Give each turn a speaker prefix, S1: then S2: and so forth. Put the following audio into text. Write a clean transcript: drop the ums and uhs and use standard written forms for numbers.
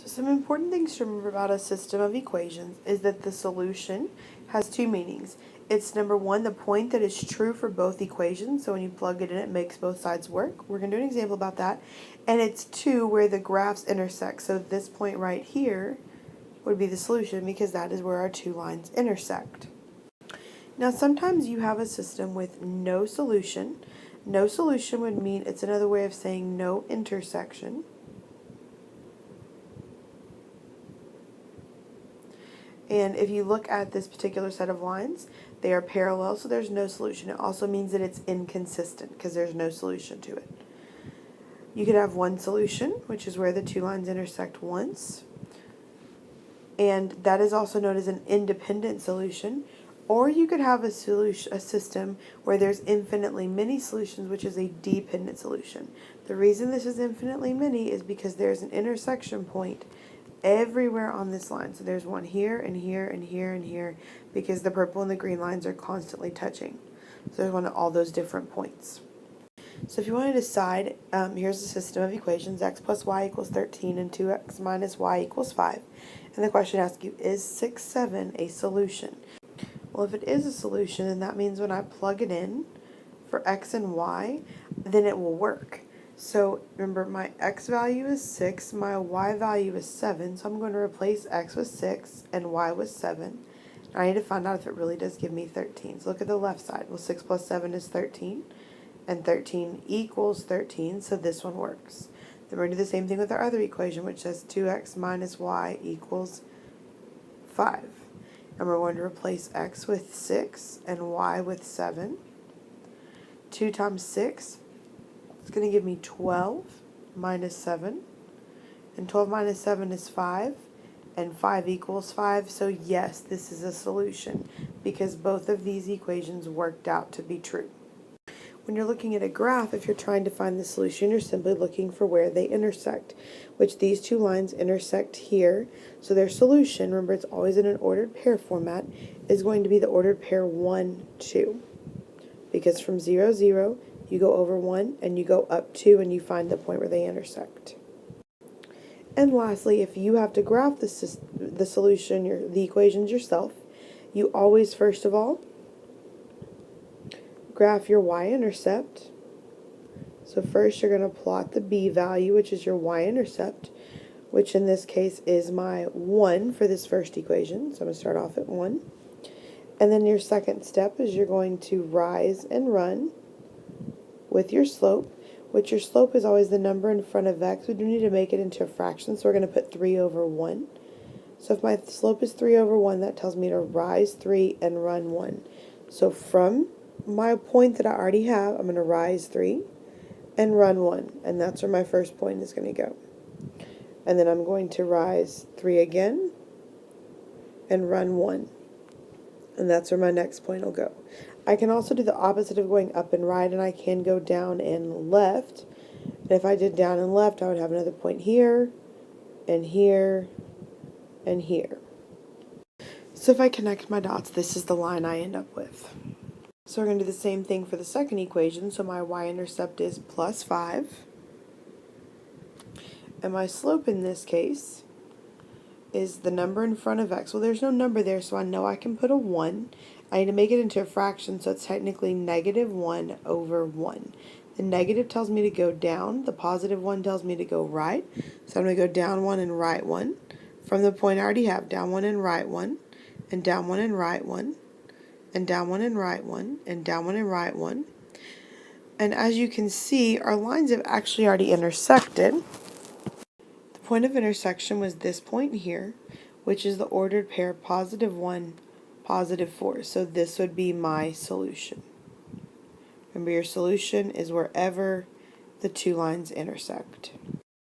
S1: So some important things to remember about a system of equations is that the solution has two meanings. It's number one, the point that is true for both equations. So when you plug it in, it makes both sides work. We're going to do an example about that. And it's two, where the graphs intersect. So this point right here would be the solution because that is where our two lines intersect. Now sometimes you have a system with no solution. No solution would mean it's another way of saying no intersection. And if you look at this particular set of lines, they are parallel, so there's no solution. It also means that it's inconsistent because there's no solution to it. You could have one solution, which is where the two lines intersect once. And that is also known as an independent solution. Or you could have a system where there's infinitely many solutions, which is a dependent solution. The reason this is infinitely many is because there's an intersection point everywhere on this line. So there's one here and here and here and here because the purple and the green lines are constantly touching. So there's one at all those different points. So if you want to decide, here's the system of equations, x plus y equals 13 and 2x minus y equals 5. And the question asks you, is 6, 7 a solution? Well, if it is a solution, then that means when I plug it in for x and y, then it will work. So remember, my x value is 6, my y value is 7, so I'm going to replace x with 6 and y with 7. Now I need to find out if it really does give me 13. So look at the left side. Well, 6 plus 7 is 13, and 13 equals 13, so this one works. Then we're going to do the same thing with our other equation, which says 2x minus y equals 5. And we're going to replace x with 6 and y with 7. 2 times 6 is going to give me 12 minus 7. And 12 minus 7 is 5. And 5 equals 5. So yes, this is a solution because both of these equations worked out to be true. When you're looking at a graph, if you're trying to find the solution, you're simply looking for where they intersect, which these two lines intersect here. So their solution, remember it's always in an ordered pair format, is going to be the ordered pair 1, 2. Because from 0, 0, you go over 1 and you go up 2 and you find the point where they intersect. And lastly, if you have to graph the solution, the equations yourself, you always, first of all, graph your y-intercept. So first you're going to plot the b value, which is your y-intercept, which in this case is my 1 for this first equation. So I'm going to start off at 1. And then your second step is you're going to rise and run with your slope, which your slope is always the number in front of x. We do need to make it into a fraction, so we're going to put 3 over 1. So if my slope is 3 over 1, that tells me to rise 3 and run 1. So from my point that I already have, I'm going to rise 3 and run 1, and that's where my first point is going to go. And then I'm going to rise 3 again and run 1, and that's where my next point will go. I can also do the opposite of going up and right, and I can go down and left. And if I did down and left, I would have another point here and here and here. So if I connect my dots, this is the line I end up with. So we're going to do the same thing for the second equation. So my y-intercept is plus 5. And my slope in this case is the number in front of x. Well, there's no number there, so I know I can put a 1. I need to make it into a fraction, so it's technically negative 1 over 1. The negative tells me to go down. The positive 1 tells me to go right. So I'm going to go down 1 and right 1. From the point I already have, down 1 and right 1, and down 1 and right 1. And down 1 and right 1, and down 1 and right 1. And as you can see, our lines have actually already intersected. The point of intersection was this point here, which is the ordered pair positive 1, positive 4. So this would be my solution. Remember, your solution is wherever the two lines intersect.